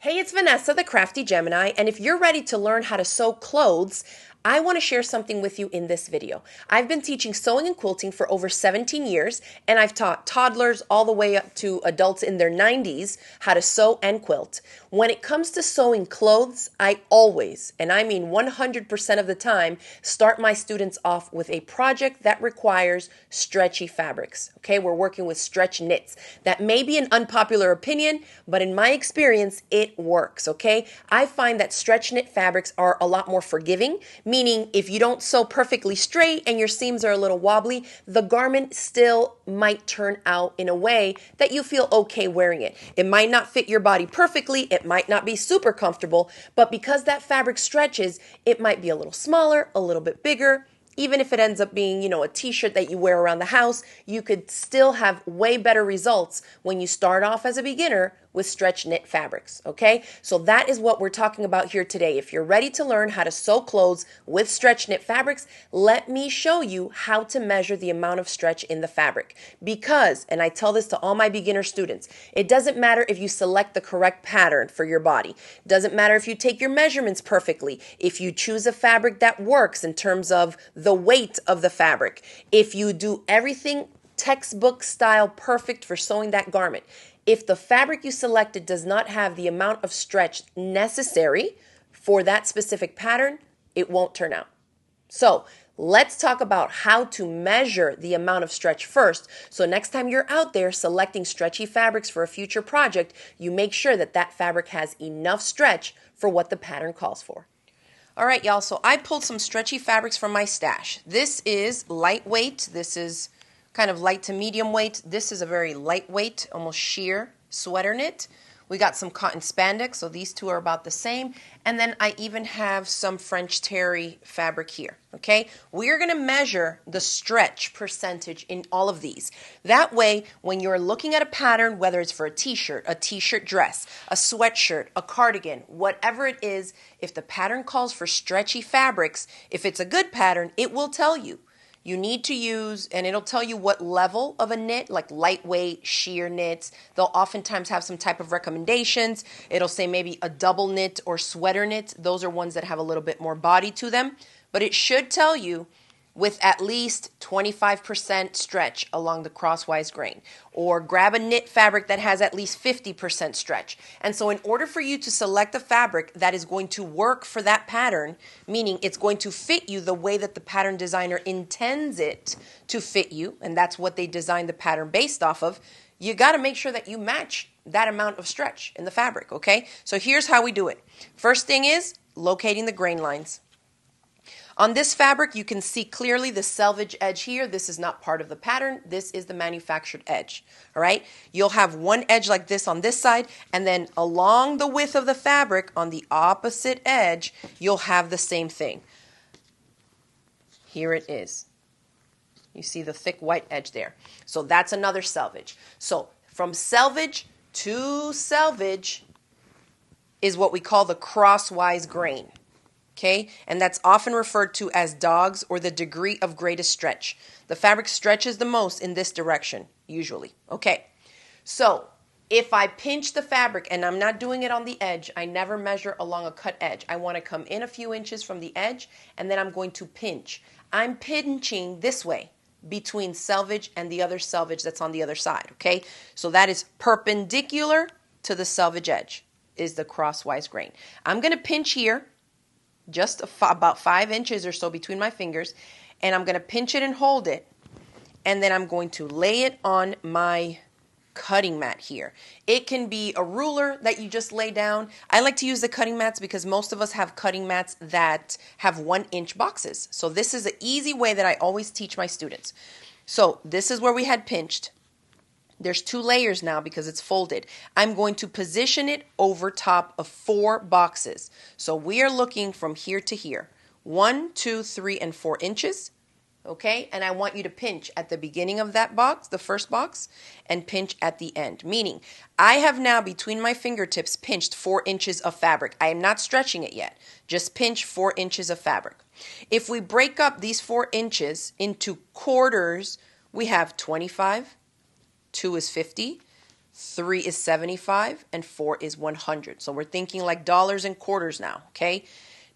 Hey, it's Vanessa, the Crafty Gemini, and if you're ready to learn how to sew clothes, I want to share something with you in this video. I've been teaching sewing and quilting for over 17 years, and I've taught toddlers all the way up to adults in their 90s how to sew and quilt. When it comes to sewing clothes, I always, and I mean 100% of the time, start my students off with a project that requires stretchy fabrics. Okay, we're working with stretch knits. That may be an unpopular opinion, but in my experience, it works. Okay, I find that stretch knit fabrics are a lot more forgiving, meaning if you don't sew perfectly straight and your seams are a little wobbly, the garment still might turn out in a way that you feel okay wearing it. It might not fit your body perfectly, it might not be super comfortable, but because that fabric stretches, it might be a little smaller, a little bit bigger. Even if it ends up being, a t-shirt that you wear around the house, you could still have way better results when you start off as a beginner with stretch knit fabrics, okay? So that is what we're talking about here today. If you're ready to learn how to sew clothes with stretch knit fabrics, let me show you how to measure the amount of stretch in the fabric. Because, and I tell this to all my beginner students, it doesn't matter if you select the correct pattern for your body. It doesn't matter if you take your measurements perfectly, if you choose a fabric that works in terms of the weight of the fabric, if you do everything textbook style perfect for sewing that garment. If the fabric you selected does not have the amount of stretch necessary for that specific pattern, it won't turn out. So let's talk about how to measure the amount of stretch first. So next time you're out there selecting stretchy fabrics for a future project, you make sure that that fabric has enough stretch for what the pattern calls for. All right, y'all, so I pulled some stretchy fabrics from my stash. This is lightweight. This is kind of light to medium weight. This is a very lightweight, almost sheer sweater knit. We got some cotton spandex, so these two are about the same. And then I even have some French terry fabric here, okay? We're gonna measure the stretch percentage in all of these. That way, when you're looking at a pattern, whether it's for a t-shirt dress, a sweatshirt, a cardigan, whatever it is, if the pattern calls for stretchy fabrics, if it's a good pattern, it will tell you. You need to use, and it'll tell you what level of a knit, like lightweight, sheer knits. They'll oftentimes have some type of recommendations. It'll say maybe a double knit or sweater knit. Those are ones that have a little bit more body to them. But it should tell you with at least 25% stretch along the crosswise grain, or grab a knit fabric that has at least 50% stretch. And so in order for you to select a fabric that is going to work for that pattern, meaning it's going to fit you the way that the pattern designer intends it to fit you, and that's what they designed the pattern based off of, you got to make sure that you match that amount of stretch in the fabric, okay? So here's how we do it. First thing is locating the grain lines. On this fabric, you can see clearly the selvage edge here. This is not part of the pattern. This is the manufactured edge, all right? You'll have one edge like this on this side, and then along the width of the fabric on the opposite edge, you'll have the same thing. Here it is. You see the thick white edge there. So that's another selvage. So from selvage to selvage is what we call the crosswise grain. Okay, and that's often referred to as dogs or the degree of greatest stretch. The fabric stretches the most in this direction, usually. Okay, so if I pinch the fabric, and I'm not doing it on the edge, I never measure along a cut edge. I want to come in a few inches from the edge, and then I'm going to pinch. I'm pinching this way between selvage and the other selvage that's on the other side, okay? So that is perpendicular to the selvage edge is the crosswise grain. I'm going to pinch here, just about 5 inches or so between my fingers, and I'm going to pinch it and hold it, and then I'm going to lay it on my cutting mat here. It can be a ruler that you just lay down. I like to use the cutting mats because most of us have cutting mats that have 1-inch boxes. So this is an easy way that I always teach my students. So this is where we had pinched. There's 2 layers now because it's folded. I'm going to position it over top of 4 boxes. So we are looking from here to here. 1, 2, 3, and 4 inches. Okay, and I want you to pinch at the beginning of that box, the first box, and pinch at the end. Meaning, I have now between my fingertips pinched 4 inches of fabric. I am not stretching it yet. Just pinch 4 inches of fabric. If we break up these 4 inches into quarters, we have 25, 2 is 50, 3 is 75, and 4 is 100. So we're thinking like dollars and quarters now, okay?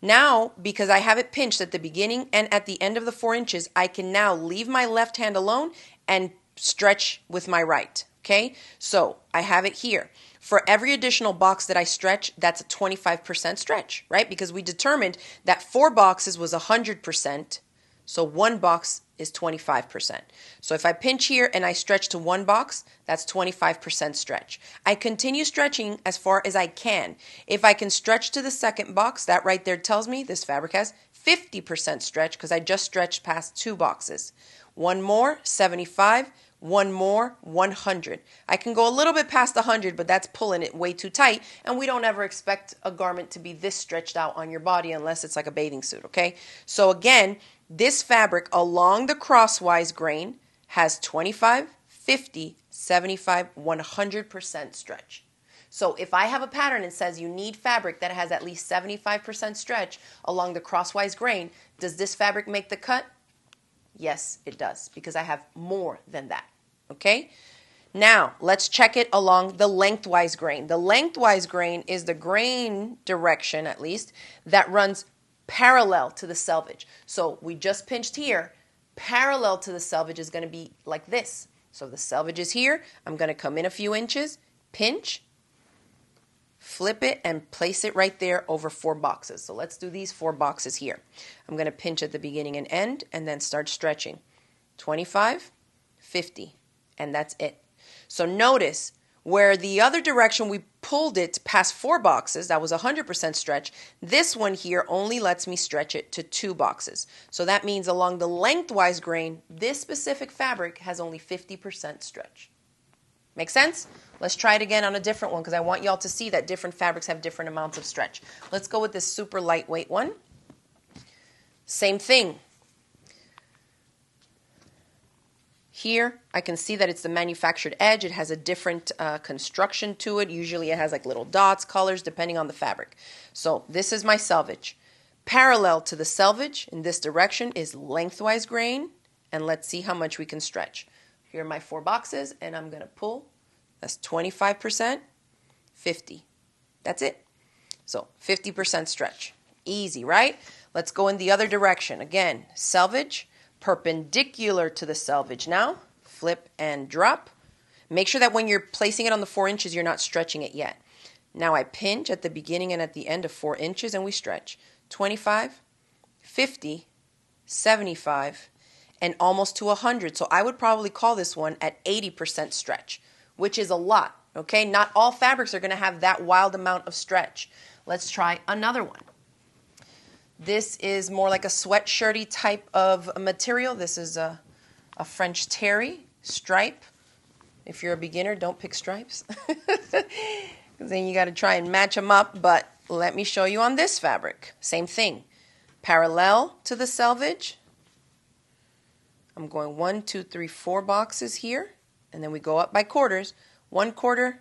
Now, because I have it pinched at the beginning and at the end of the 4 inches, I can now leave my left hand alone and stretch with my right, okay? So I have it here. For every additional box that I stretch, that's a 25% stretch, right? Because we determined that 4 boxes was 100%, so 1 box is 25%. So if I pinch here and I stretch to 1 box, that's 25% stretch. I continue stretching as far as I can. If I can stretch to the second box, that right there tells me this fabric has 50% stretch because I just stretched past 2 boxes. 1 more, 75. 1 more, 100. I can go a little bit past 100, but that's pulling it way too tight, and we don't ever expect a garment to be this stretched out on your body unless it's like a bathing suit, okay? So again, this fabric along the crosswise grain has 25, 50, 75, 100% stretch. So if I have a pattern and says you need fabric that has at least 75% stretch along the crosswise grain, does this fabric make the cut? Yes, it does, because I have more than that, okay? Now, let's check it along the lengthwise grain. The lengthwise grain is the grain direction, at least, that runs parallel to the selvage. So we just pinched here. Parallel to the selvage is going to be like this. So the selvage is here. I'm going to come in a few inches, pinch, flip it, and place it right there over 4 boxes. So let's do these 4 boxes here. I'm going to pinch at the beginning and end and then start stretching. 25, 50, and that's it. So notice where the other direction we pulled it past 4 boxes, that was 100% stretch. This one here only lets me stretch it to 2 boxes. So that means along the lengthwise grain, this specific fabric has only 50% stretch. Make sense? Let's try it again on a different one because I want y'all to see that different fabrics have different amounts of stretch. Let's go with this super lightweight one. Same thing. Here, I can see that it's the manufactured edge. It has a different construction to it. Usually it has like little dots, colors, depending on the fabric. So this is my selvage. Parallel to the selvage in this direction is lengthwise grain. And let's see how much we can stretch. Here are my 4 boxes, and I'm going to pull. That's 25%, 50. That's it. So 50% stretch. Easy, right? Let's go in the other direction. Again, selvage, perpendicular to the selvage now. Flip and drop. Make sure that when you're placing it on the 4 inches, you're not stretching it yet. Now I pinch at the beginning and at the end of 4 inches, and we stretch. 25, 50, 75, and almost to 100. So I would probably call this one at 80% stretch, which is a lot, okay? Not all fabrics are going to have that wild amount of stretch. Let's try another one. This is more like a sweatshirty type of material. This is a French terry stripe. If you're a beginner, don't pick stripes. Then you got to try and match them up, but let me show you on this fabric. Same thing. Parallel to the selvage. I'm going 1, 2, 3, 4 boxes here, and then we go up by quarters. 1 quarter,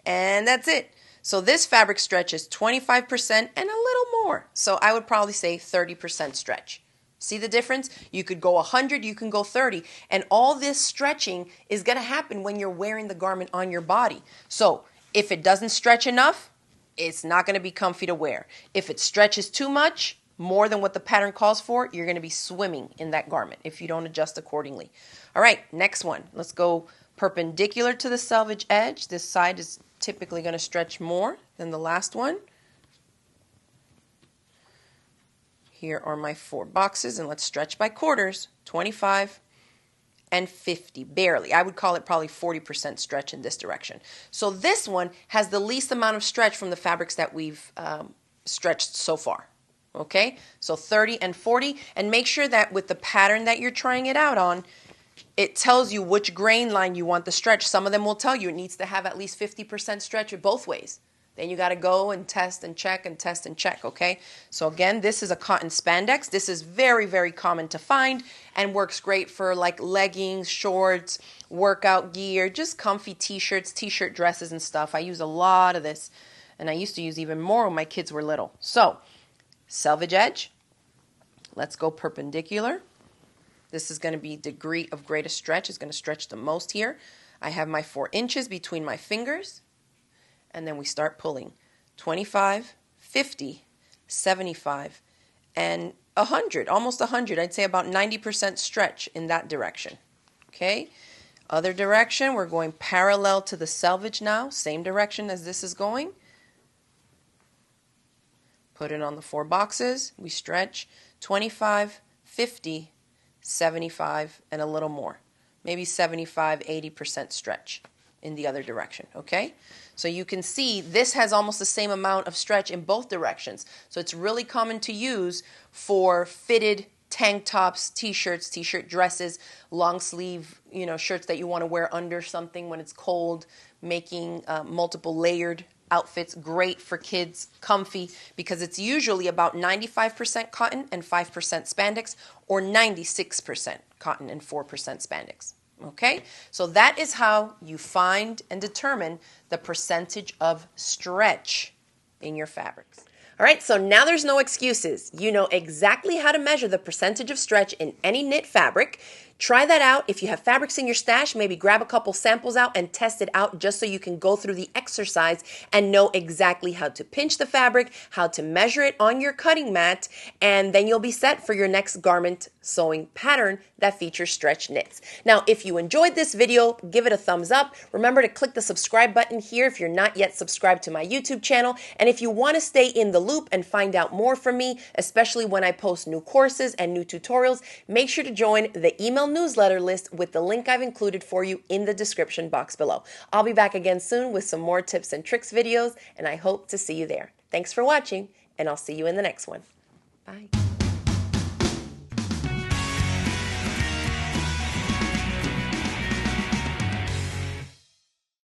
and that's it. So this fabric stretches 25% and a little more. So I would probably say 30% stretch. See the difference? You could go 100, you can go 30. And all this stretching is going to happen when you're wearing the garment on your body. So if it doesn't stretch enough, it's not going to be comfy to wear. If it stretches too much, more than what the pattern calls for, you're going to be swimming in that garment if you don't adjust accordingly. All right, next one. Let's go perpendicular to the selvage edge. This side is typically going to stretch more than the last one. Here are my 4 boxes, and let's stretch by quarters. 25 and 50, barely. I would call it probably 40% stretch in this direction. So this one has the least amount of stretch from the fabrics that we've stretched so far. Okay, so 30 and 40, and make sure that with the pattern that you're trying it out on, it tells you which grain line you want the stretch. Some of them will tell you it needs to have at least 50% stretch both ways. Then you got to go and test and check and test and check, okay? So again, this is a cotton spandex. This is very, very common to find and works great for like leggings, shorts, workout gear, just comfy t-shirts, t-shirt dresses and stuff. I use a lot of this, and I used to use even more when my kids were little. So selvage edge, let's go perpendicular. This is going to be degree of greatest stretch. It's going to stretch the most here. I have my 4 inches between my fingers, and then we start pulling. 25, 50, 75, and 100, almost 100. I'd say about 90% stretch in that direction. Okay? Other direction, we're going parallel to the selvage now, same direction as this is going. Put it on the 4 boxes. We stretch 25, 50, 75, and a little more. Maybe 75, 80% stretch in the other direction, okay? So you can see this has almost the same amount of stretch in both directions. So it's really common to use for fitted tank tops, t-shirts, t-shirt dresses, long sleeve, shirts that you want to wear under something when it's cold, making multiple layered outfits. Great for kids, comfy, because it's usually about 95% cotton and 5% spandex, or 96% cotton and 4% spandex. Okay, so that is how you find and determine the percentage of stretch in your fabrics. All right, so now there's no excuses. You know exactly how to measure the percentage of stretch in any knit fabric. Try that out. If you have fabrics in your stash, maybe grab a couple samples out and test it out just so you can go through the exercise and know exactly how to pinch the fabric, how to measure it on your cutting mat, and then you'll be set for your next garment sewing pattern that features stretch knits. Now, if you enjoyed this video, give it a thumbs up. Remember to click the subscribe button here if you're not yet subscribed to my YouTube channel. And if you want to stay in the loop and find out more from me, especially when I post new courses and new tutorials, make sure to join the email newsletter list with the link I've included for you in the description box below. I'll be back again soon with some more tips and tricks videos, and I hope to see you there. Thanks for watching, and I'll see you in the next one. Bye.